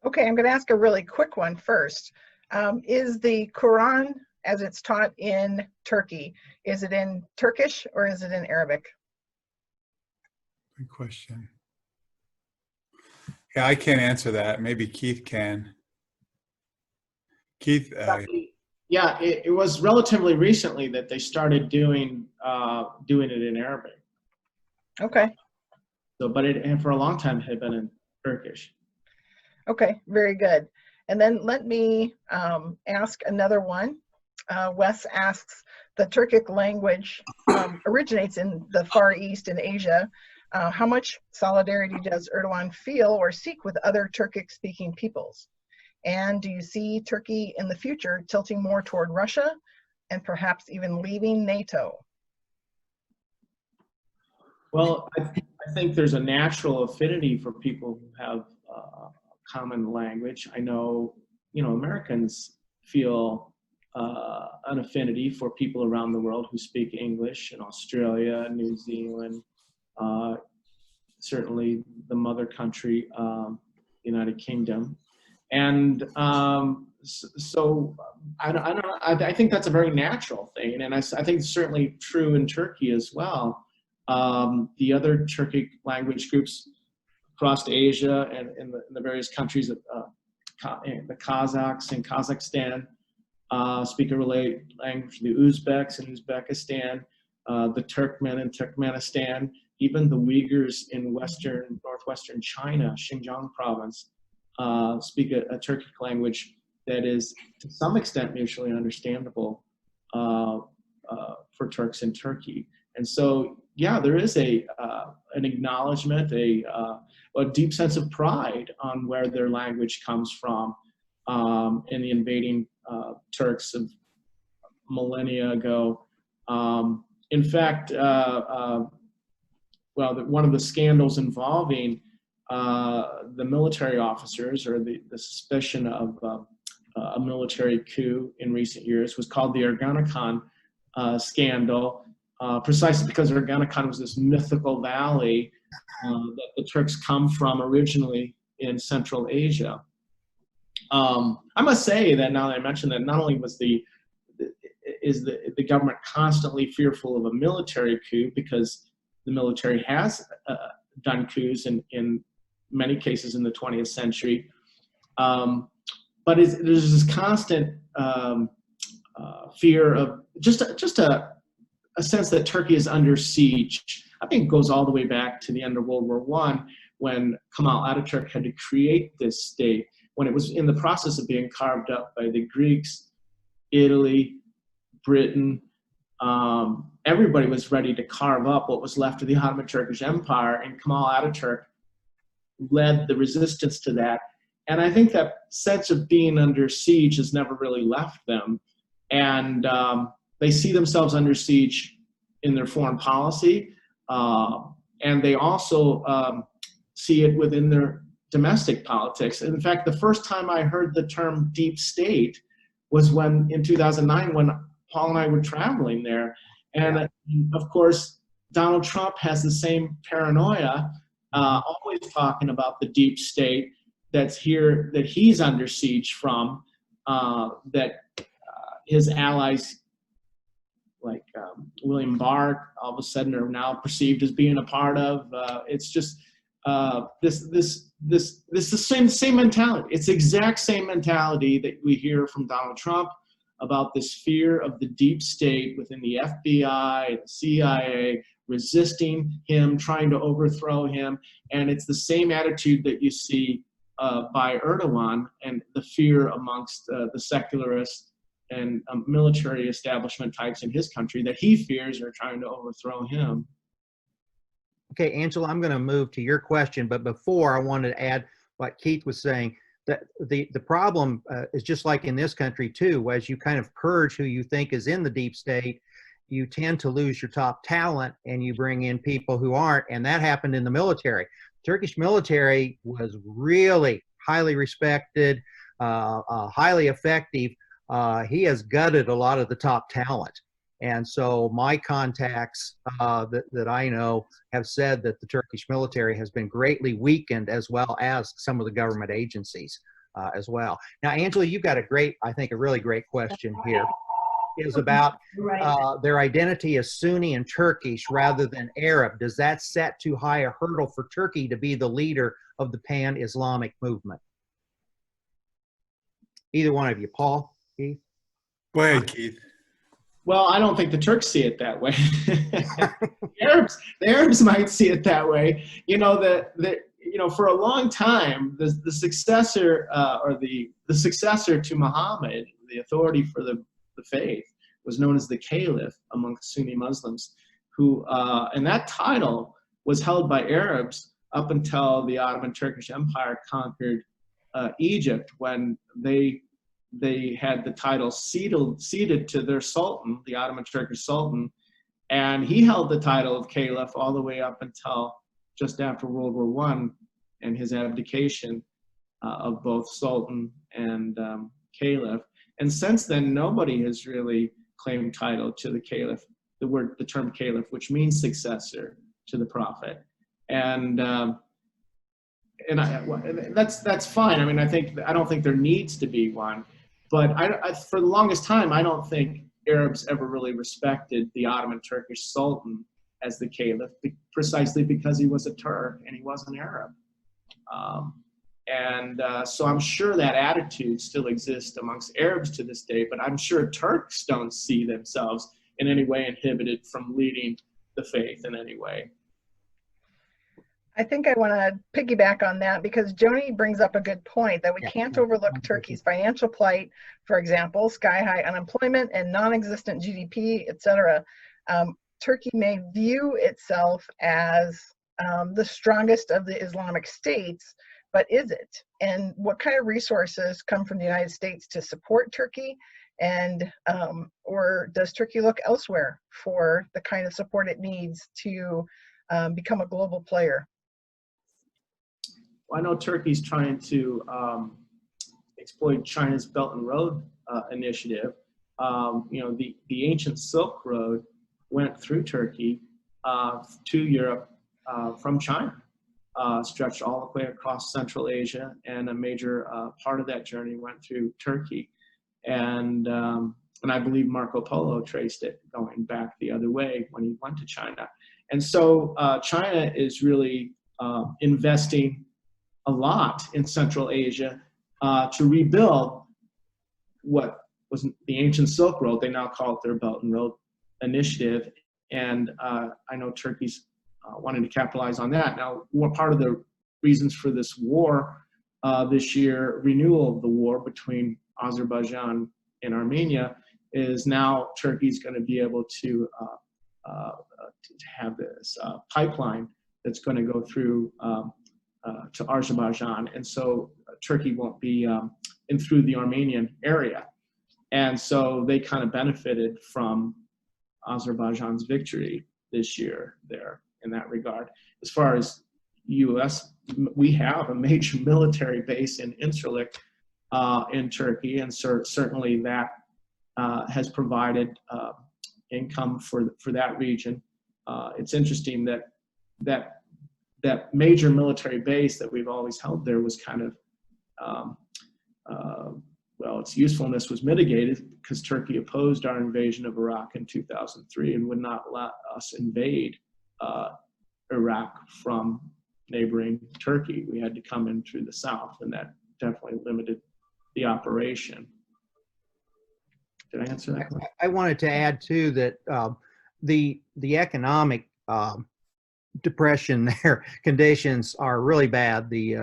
Okay, I'm going to ask a really quick one first. Is the Quran, as it's taught in Turkey, is it in Turkish or is it in Arabic? Good question. Yeah, I can't answer that. Maybe Keith can. Keith? Yeah, it was relatively recently that they started doing it in Arabic. Okay. So, but it for a long time had been in Turkish. Okay, very good. And then let me ask another one. Wes asks, the Turkic language originates in the Far East in Asia. How much solidarity does Erdogan feel or seek with other Turkic-speaking peoples? And do you see Turkey in the future tilting more toward Russia and perhaps even leaving NATO? Well, I think there's a natural affinity for people who have a common language. I know, Americans feel an affinity for people around the world who speak English in Australia, New Zealand, certainly the mother country, United Kingdom. And so I think that's a very natural thing. And I think it's certainly true in Turkey as well. The other Turkic language groups across Asia and in the various countries, the Kazakhs in Kazakhstan speak a related language, the Uzbeks in Uzbekistan, the Turkmen in Turkmenistan, even the Uyghurs in northwestern China, Xinjiang province, speak a Turkic language that is to some extent mutually understandable for Turks in Turkey. And so, yeah, there is an acknowledgement, a deep sense of pride on where their language comes from in the invading Turks of millennia ago. In fact, one of the scandals involving the military officers, or the suspicion of a military coup in recent years, was called the Ergenekon scandal, precisely because Ergenekon was this mythical valley that the Turks come from originally in Central Asia. I must say that now that I mentioned that, not only was the government constantly fearful of a military coup, because the military has done coups in many cases in the 20th century, but there's this constant fear of just a sense that Turkey is under siege. I think it goes all the way back to the end of World War I, when Kemal Ataturk had to create this state, when it was in the process of being carved up by the Greeks, Italy, Britain. Everybody was ready to carve up what was left of the Ottoman Turkish Empire, and Kemal Ataturk led the resistance to that. And I think that sense of being under siege has never really left them. And they see themselves under siege in their foreign policy, and they also see it within their domestic politics. In fact, the first time I heard the term deep state was in 2009, when Paul and I were traveling there. And of course, Donald Trump has the same paranoia, always talking about the deep state that's here, that he's under siege from, that his allies like William Barr all of a sudden are now perceived as being a part of. It's just this is the same mentality. It's the exact same mentality that we hear from Donald Trump about this fear of the deep state within the FBI, the CIA, resisting him, trying to overthrow him. And it's the same attitude that you see by Erdogan, and the fear amongst the secularists and military establishment types in his country that he fears are trying to overthrow him. Okay, Angela, I'm going to move to your question, but before, I wanted to add what Keith was saying, that the problem is just like in this country too. As you kind of purge who you think is in the deep state, you tend to lose your top talent and you bring in people who aren't, and that happened in the military. Turkish military was really highly respected, highly effective. He has gutted a lot of the top talent. And so my contacts that I know have said that the Turkish military has been greatly weakened, as well as some of the government agencies as well. Now, Angela, you've got I think a really great question here. Is about their identity as Sunni and Turkish rather than Arab. Does that set too high a hurdle for Turkey to be the leader of the pan-Islamic movement? Either one of you, Paul, Keith? Go ahead, Keith. Well, I don't think the Turks see it that way. the Arabs might see it that way. For a long time, the successor the successor to Muhammad, the authority for the faith, was known as the Caliph among Sunni Muslims, who and that title was held by Arabs up until the Ottoman Turkish Empire conquered Egypt, when they had the title ceded to their sultan, the Ottoman Turkish Sultan, and he held the title of Caliph all the way up until just after World War I and his abdication of both Sultan and Caliph. And since then, nobody has really claimed title to the Caliph, the term Caliph, which means successor to the Prophet. And that's fine. I mean, I don't think there needs to be one, but for the longest time, I don't think Arabs ever really respected the Ottoman Turkish Sultan as the Caliph, precisely because he was a Turk and he wasn't Arab. So I'm sure that attitude still exists amongst Arabs to this day, but I'm sure Turks don't see themselves in any way inhibited from leading the faith in any way. I think I want to piggyback on that, because Joni brings up a good point that we can't overlook Turkey's financial plight, for example, sky-high unemployment and non-existent GDP, etc. Turkey may view itself as the strongest of the Islamic states, but is it? And what kind of resources come from the United States to support Turkey? And or does Turkey look elsewhere for the kind of support it needs to become a global player? Well, I know Turkey's trying to exploit China's Belt and Road initiative. The ancient Silk Road went through Turkey to Europe from China. stretched all the way across Central Asia, and a major part of that journey went through Turkey. And I believe Marco Polo traced it going back the other way when he went to China. And so China is really investing a lot in Central Asia to rebuild what was the ancient Silk Road. They now call it their Belt and Road Initiative. And I know Turkey's wanting to capitalize on that. Now, what part of the reasons for this war this year, renewal of the war between Azerbaijan and Armenia, is now Turkey's going to be able to have this pipeline that's going to go through to Azerbaijan, and so Turkey won't be in through the Armenian area, and so they kind of benefited from Azerbaijan's victory this year there in that regard. As far as U.S., we have a major military base in Incirlik in Turkey, and certainly that has provided income for that region. It's interesting that major military base that we've always held there was kind of, well, its usefulness was mitigated because Turkey opposed our invasion of Iraq in 2003 and would not let us invade Iraq from neighboring Turkey. We had to come in through the south, and that definitely limited the operation. Did I answer that question? I wanted to add too that the economic depression there conditions are really bad. The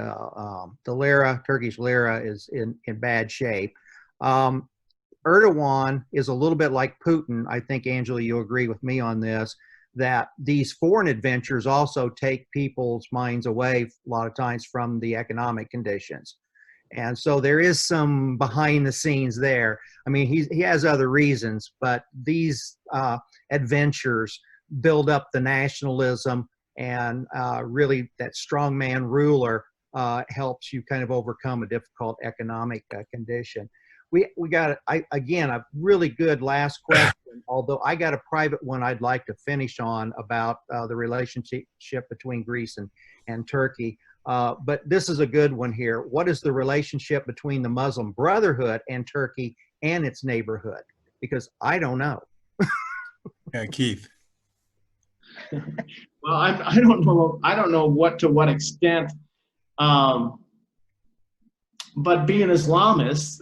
lira, Turkish lira, is in bad shape. Erdogan is a little bit like Putin. I think, Angela, you'll agree with me on this, that these foreign adventures also take people's minds away a lot of times from the economic conditions. And so there is some behind the scenes there. I mean, he has other reasons, but these adventures build up the nationalism, and really that strongman ruler helps you kind of overcome a difficult economic condition. We got, again, a really good last question, although I got a private one I'd like to finish on about the relationship between Greece and Turkey. But this is a good one here. What is the relationship between the Muslim Brotherhood and Turkey and its neighborhood? Because I don't know. Yeah, Keith. Well, I don't know. I don't know to what extent. But being Islamists,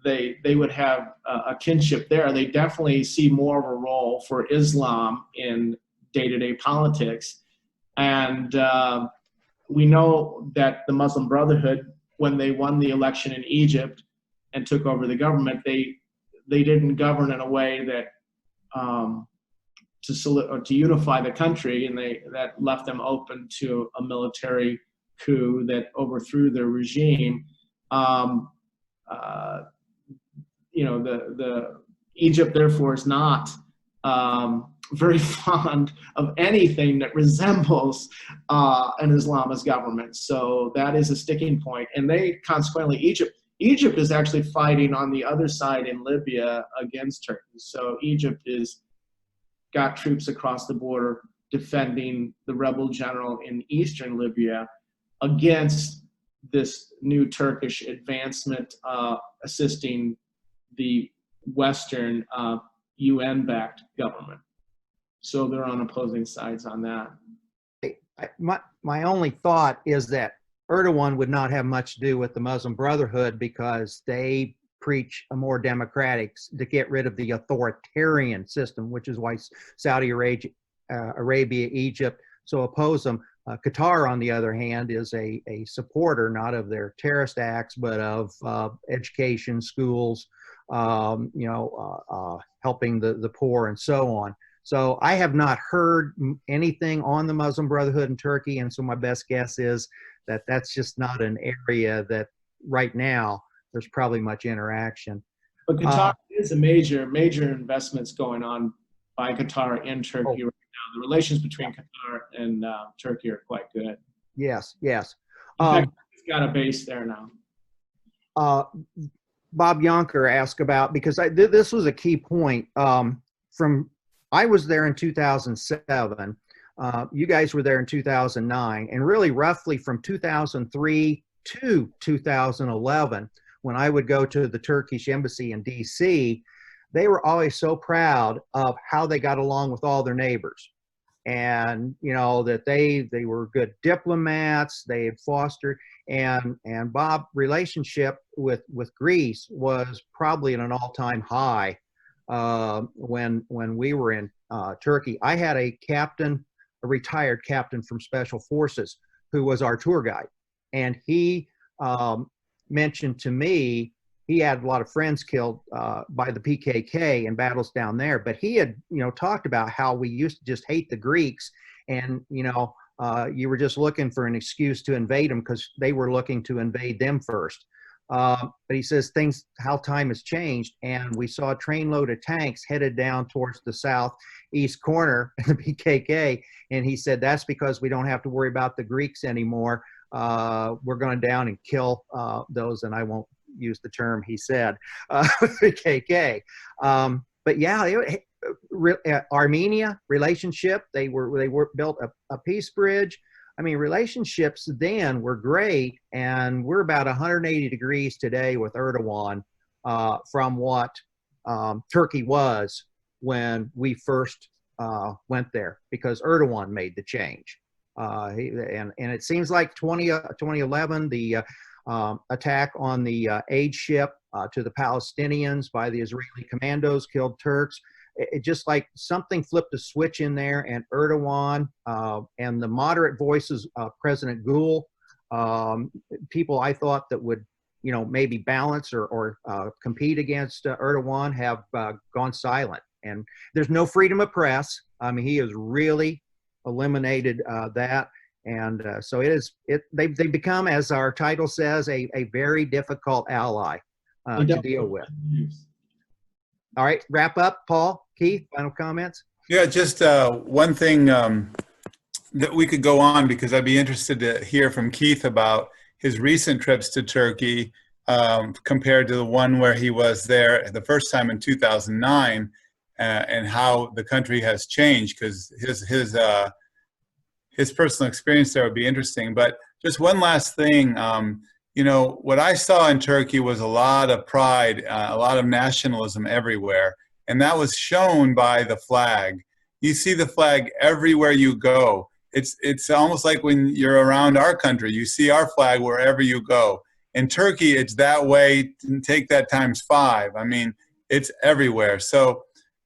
they would have a kinship there. They definitely see more of a role for Islam in day-to-day politics, and we know that the Muslim Brotherhood, when they won the election in Egypt and took over the government, they didn't govern in a way that to unify the country, and that left them open to a military coup that overthrew their regime. You know, the Egypt therefore is not very fond of anything that resembles an Islamist government. So that is a sticking point. And they consequently, Egypt is actually fighting on the other side in Libya against Turkey. So Egypt is got troops across the border defending the rebel general in eastern Libya against this new Turkish advancement assisting the Western UN-backed government. So they're on opposing sides on that. My only thought is that Erdogan would not have much to do with the Muslim Brotherhood because they preach a more democratic, to get rid of the authoritarian system, which is why Saudi Arabia, Egypt so oppose them. Qatar, on the other hand, is a supporter not of their terrorist acts, but of education, schools, helping the poor and so on. So I have not heard anything on the Muslim Brotherhood in Turkey, and so my best guess is that that's just not an area that right now there's probably much interaction. But Qatar is a major investments going on by Qatar in Turkey right now. The relations between Qatar and Turkey are quite good. Yes, yes. In fact, it's got a base there now. Bob Yonker asked about, because this was a key point. I was there in 2007. You guys were there in 2009, and really roughly from 2003 to 2011, when I would go to the Turkish embassy in DC, they were always so proud of how they got along with all their neighbors. And, you know, that they were good diplomats, they had fostered, and Bob, relationship with Greece was probably at an all-time high when we were in Turkey. I had a retired captain from Special Forces who was our tour guide, and he mentioned to me he had a lot of friends killed by the PKK in battles down there, but he had, you know, talked about how we used to just hate the Greeks, and, you know, you were just looking for an excuse to invade them because they were looking to invade them first. But he says how time has changed, and we saw a trainload of tanks headed down towards the southeast corner of the PKK, and he said that's because we don't have to worry about the Greeks anymore. We're going down and kill those, and I won't use the term he said, PKK. But yeah, Armenia relationship, they built a peace bridge. I mean, relationships then were great, and we're about 180 degrees today with Erdogan from what Turkey was when we first went there, because Erdogan made the change. And it seems like 2011, the attack on the aid ship to the Palestinians by the Israeli commandos killed Turks. It just like something flipped a switch in there, and Erdogan and the moderate voices of President Gül, people I thought that would, you know, maybe balance or compete against Erdogan, have gone silent. And there's no freedom of press. I mean, he has really eliminated that. And so they've become, as our title says, a very difficult ally to deal with. All right, wrap up, Paul, Keith, final comments? Yeah, just one thing that we could go on, because I'd be interested to hear from Keith about his recent trips to Turkey compared to the one where he was there the first time in 2009, and how the country has changed, because his personal experience there would be interesting. But just one last thing, you know, what I saw in Turkey was a lot of pride, a lot of nationalism everywhere. And that was shown by the flag. You see the flag everywhere you go. It's almost like when you're around our country, you see our flag wherever you go. In Turkey, it's that way. Take that times 5. I mean, it's everywhere. So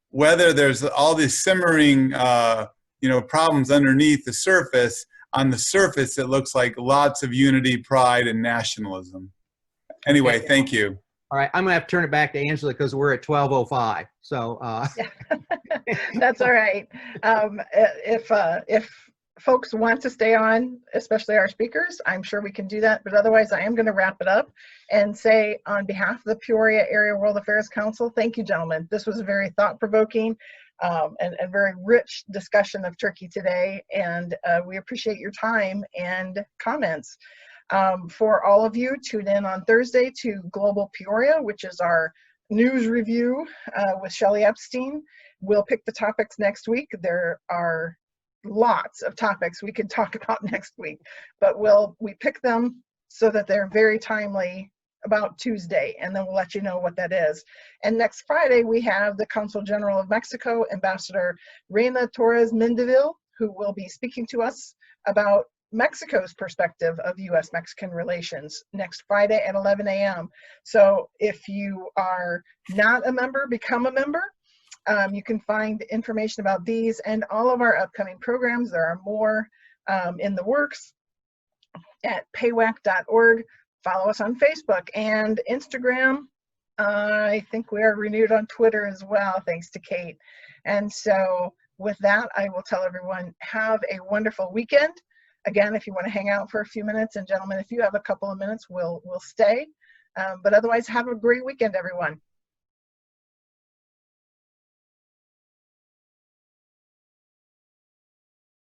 whether there's all these simmering, you know, problems underneath the surface, on the surface, it looks like lots of unity, pride, and nationalism. Anyway, Okay. Thank you. All right, I'm gonna have to turn it back to Angela because we're at 12:05. So That's all right. If folks want to stay on, especially our speakers, I'm sure we can do that. But otherwise, I am going to wrap it up and say, on behalf of the Peoria Area World Affairs Council, thank you, gentlemen. This was a very thought-provoking and very rich discussion of Turkey today, and we appreciate your time and comments. For all of you, tune in on Thursday to Global Peoria, which is our news review with Shelley Epstein. We'll pick the topics next week. There are lots of topics we could talk about next week, but we pick them so that they're very timely about Tuesday, and then we'll let you know what that is. And next Friday, we have the Consul General of Mexico, Ambassador Reina Torres Mendivil, who will be speaking to us about Mexico's perspective of U.S.-Mexican relations next Friday at 11 a.m. So if you are not a member, become a member. You can find information about these and all of our upcoming programs. There are more in the works at paywac.org. Follow us on Facebook and Instagram. I think we are renewed on Twitter as well, thanks to Kate. And so with that, I will tell everyone, have a wonderful weekend. Again, if you want to hang out for a few minutes, and gentlemen, if you have a couple of minutes, we'll stay. But otherwise, have a great weekend, everyone.